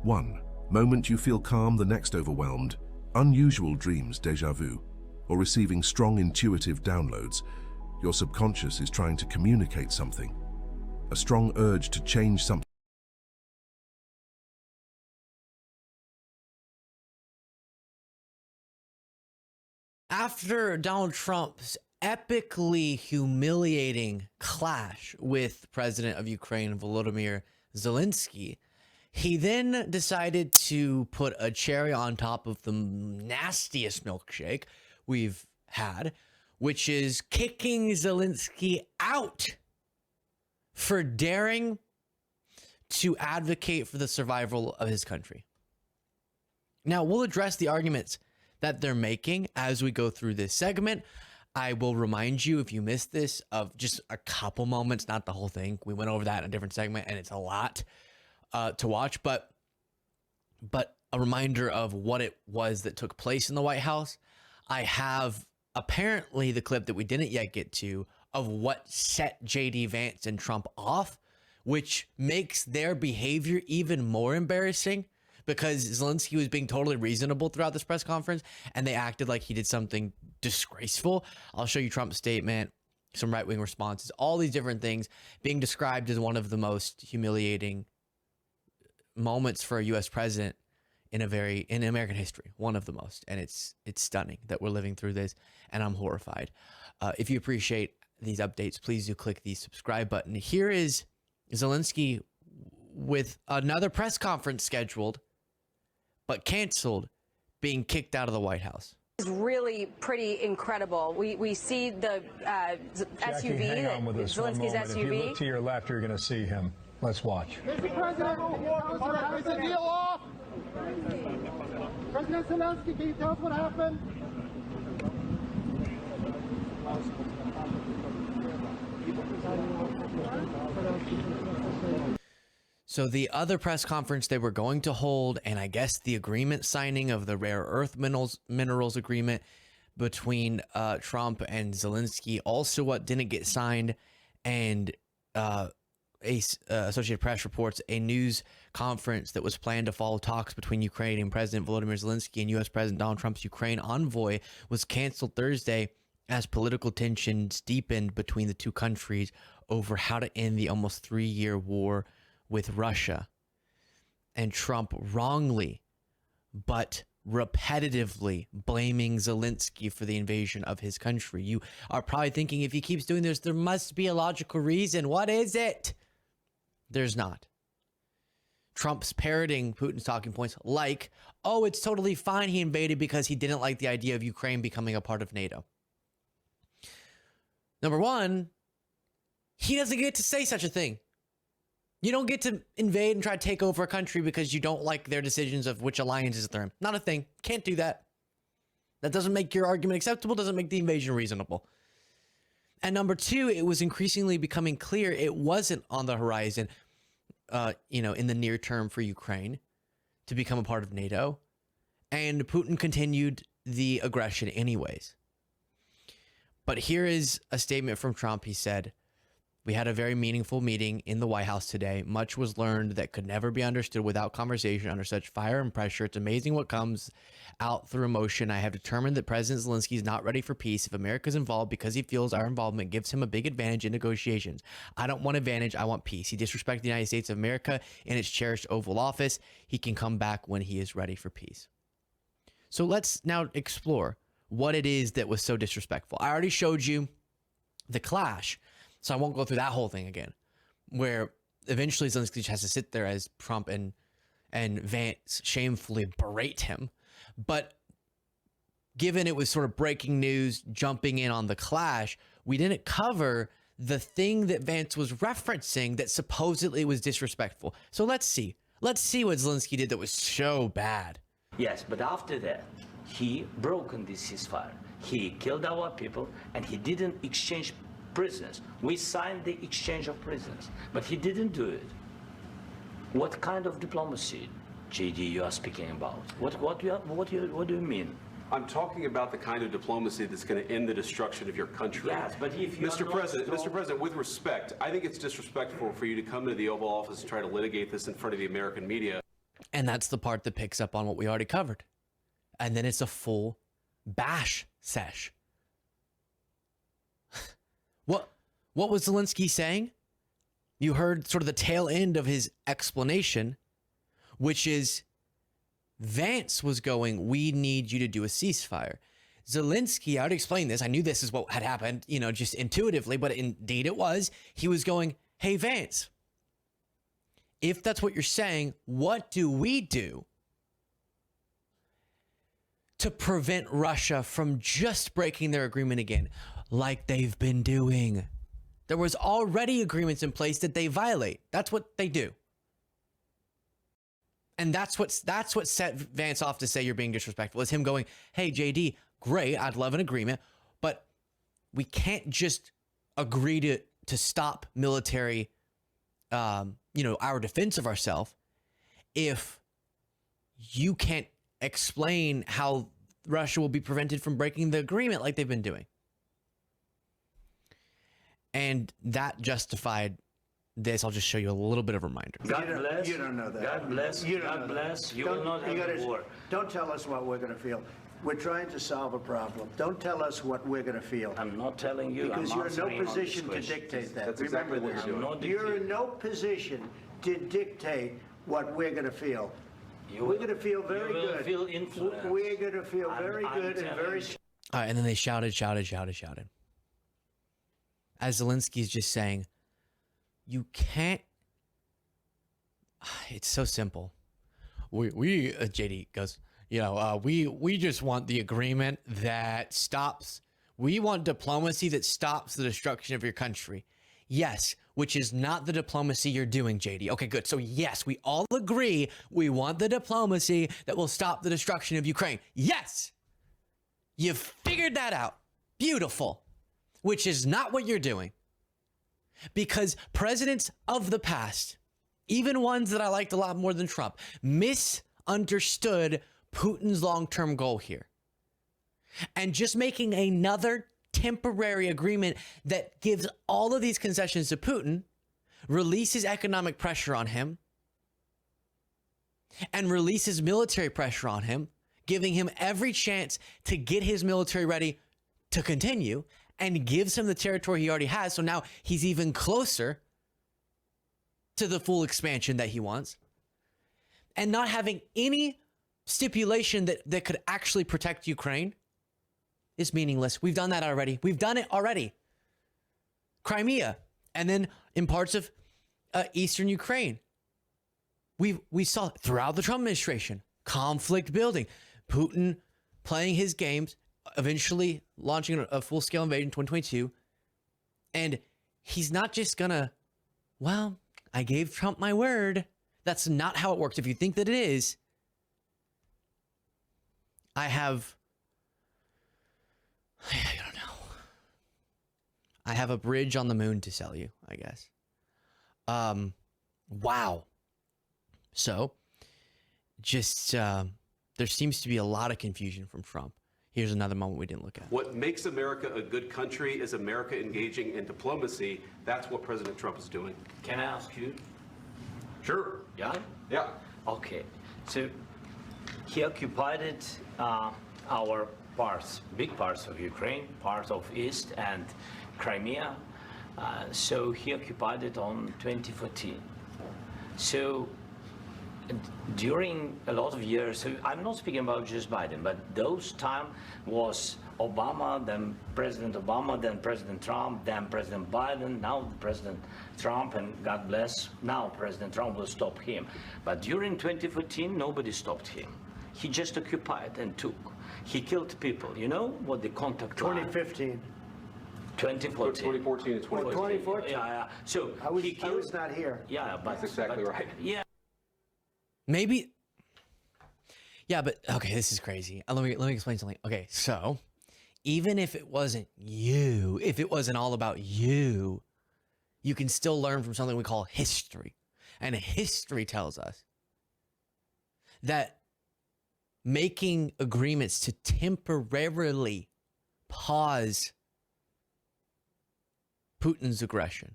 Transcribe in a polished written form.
1. Moment you feel calm, the next overwhelmed. Unusual dreams, déjà vu, or receiving strong intuitive downloads. Your subconscious is trying to communicate something. A strong urge to change something. After Donald Trump's epically humiliating clash with President of Ukraine, Volodymyr Zelensky, he then decided to put a cherry on top of the nastiest milkshake we've had, which is kicking Zelensky out for daring to advocate for the survival of his country. Now, we'll address the arguments that they're making as we go through this segment. I will remind you, if you missed this, of just a couple moments, not the whole thing. We went over that in a different segment, and it's a lot to watch, but a reminder of what it was that took place in the White House. I have apparently the clip that we didn't yet get to of what set JD Vance and Trump off, which makes their behavior even more embarrassing, because Zelensky was being totally reasonable throughout this press conference, and they acted like he did something disgraceful. I'll show you Trump's statement, some right-wing responses, all these different things being described as one of the most humiliating moments for a U.S. president in American history, one of the most. And it's stunning that we're living through this, and I'm horrified. If you appreciate these updates, please do click the subscribe button. Here is Zelensky with another press conference scheduled, but canceled, being kicked out of the White House. It's really pretty incredible. We see the Jackie, SUV, hang on with us for a Zelensky's moment. SUV. If you look to your left, you're going to see him. Let's watch. Mr. President, is the deal off? President Zelensky, can you tell us what happened? So the other press conference they were going to hold, and I guess the agreement signing of the rare earth minerals agreement between Trump and Zelensky, also what didn't get signed, and Associated Press reports a news conference that was planned to follow talks between Ukrainian President Volodymyr Zelensky and U.S. President Donald Trump's Ukraine envoy was canceled Thursday as political tensions deepened between the two countries over how to end the almost 3-year war with Russia. And Trump wrongly but repetitively blaming Zelensky for the invasion of his country. You are probably thinking, if he keeps doing this, there must be a logical reason. What is it? There's not. Trump's parroting Putin's talking points like, oh, it's totally fine he invaded because he didn't like the idea of Ukraine becoming a part of NATO. Number one, he doesn't get to say such a thing. You don't get to invade and try to take over a country because you don't like their decisions of which alliances they're in. Not a thing. Can't do that. That doesn't make your argument acceptable, doesn't make the invasion reasonable. And number two, it was increasingly becoming clear it wasn't on the horizon, in the near term for Ukraine to become a part of NATO. And Putin continued the aggression anyways. But here is a statement from Trump. He said, "We had a very meaningful meeting in the White House today. Much was learned that could never be understood without conversation under such fire and pressure. It's amazing what comes out through emotion. I have determined that President Zelensky is not ready for peace if America is involved because he feels our involvement gives him a big advantage in negotiations. I don't want advantage. I want peace. He disrespected the United States of America in its cherished Oval Office. He can come back when he is ready for peace." So let's now explore what it is that was so disrespectful. I already showed you the clash, so I won't go through that whole thing again, where eventually Zelensky has to sit there as Trump and Vance shamefully berate him. But given it was sort of breaking news, jumping in on the clash, we didn't cover the thing that Vance was referencing that supposedly was disrespectful. So let's see. Let's see what Zelensky did that was so bad. Yes, but after that, he broken this ceasefire. He killed our people, and he didn't exchange prisoners. We signed the exchange of prisoners, but he didn't do it. What kind of diplomacy, JD, you are speaking about? What do you mean? I'm talking about the kind of diplomacy that's going to end the destruction of your country. Yes, but if you Mr. President, with respect, I think it's disrespectful for you to come to the Oval Office and try to litigate this in front of the American media. And that's the part that picks up on what we already covered. And then it's a full bash sesh. What was Zelensky saying? You heard sort of the tail end of his explanation, which is Vance was going, we need you to do a ceasefire. Zelensky, I already explained this. I knew this is what had happened, just intuitively, but indeed it was. He was going, hey, Vance, if that's what you're saying, what do we do to prevent Russia from just breaking their agreement again, like they've been doing? There was already agreements in place that they violate. That's what they do. And that's what set Vance off to say you're being disrespectful, is him going, hey, JD, great, I'd love an agreement, but we can't just agree to stop military, our defense of ourselves if you can't explain how Russia will be prevented from breaking the agreement like they've been doing. And that justified this. I'll just show you a little bit of a reminder. God bless. You don't know that. God bless. You don't God know bless. that. You will not have a war. Don't tell us what we're going to feel. We're trying to solve a problem. Don't tell us what we're going to feel. I'm not telling you. Because I'm you're in no answering on this position to question. dictate that. That's exactly Remember what this. you're doing. You're in no position to dictate what we're going to feel. You We're will- going to feel very you will good. feel influenced. We're going to feel very I'm good and telling very. you. All right, and then they shouted. As Zelensky's just saying, you can't. It's so simple. We JD goes, we just want the agreement that stops. We want diplomacy that stops the destruction of your country. Yes, which is not the diplomacy you're doing, JD. Okay, good. So yes, we all agree we want the diplomacy that will stop the destruction of Ukraine. Yes, you figured that out. Beautiful. Which is not what you're doing. Because presidents of the past, even ones that I liked a lot more than Trump, misunderstood Putin's long-term goal here. And just making another temporary agreement that gives all of these concessions to Putin, releases economic pressure on him, and releases military pressure on him, giving him every chance to get his military ready to continue, and gives him the territory he already has. So now he's even closer to the full expansion that he wants, and not having any stipulation that could actually protect Ukraine is meaningless. We've done that already. We've done it already. Crimea, and then in parts of eastern Ukraine. We saw throughout the Trump administration, conflict building, Putin playing his games, eventually launching a full-scale invasion in 2022. And he's not just gonna, well, I gave Trump my word. That's not how it works. If you think that it is, I don't know. I have a bridge on the moon to sell you, I guess. Wow. So, just, there seems to be a lot of confusion from Trump. Here's another moment we didn't look at. What makes America a good country is America engaging in diplomacy. That's what President Trump is doing. Can I ask you? Sure. Yeah? Yeah. Okay. So he occupied our parts, big parts of Ukraine, part of East and Crimea. So he occupied it on 2014. So during a lot of years, so I'm not speaking about just Biden, but those time was Obama, then President Obama, then President Trump, then President Biden, now President Trump, and God bless, now President Trump will stop him. But during 2014, nobody stopped him. He just occupied and took. He killed people. You know what the contact line? 2015. 2014. 2014 and 2014. 2014. Yeah. So I was he killed, not here. Yeah, but That's exactly right. Yeah. Maybe. Yeah, but okay, this is crazy. Let me explain something. Okay, so even if it wasn't you, if it wasn't all about you, you can still learn from something we call history. And history tells us that making agreements to temporarily pause Putin's aggression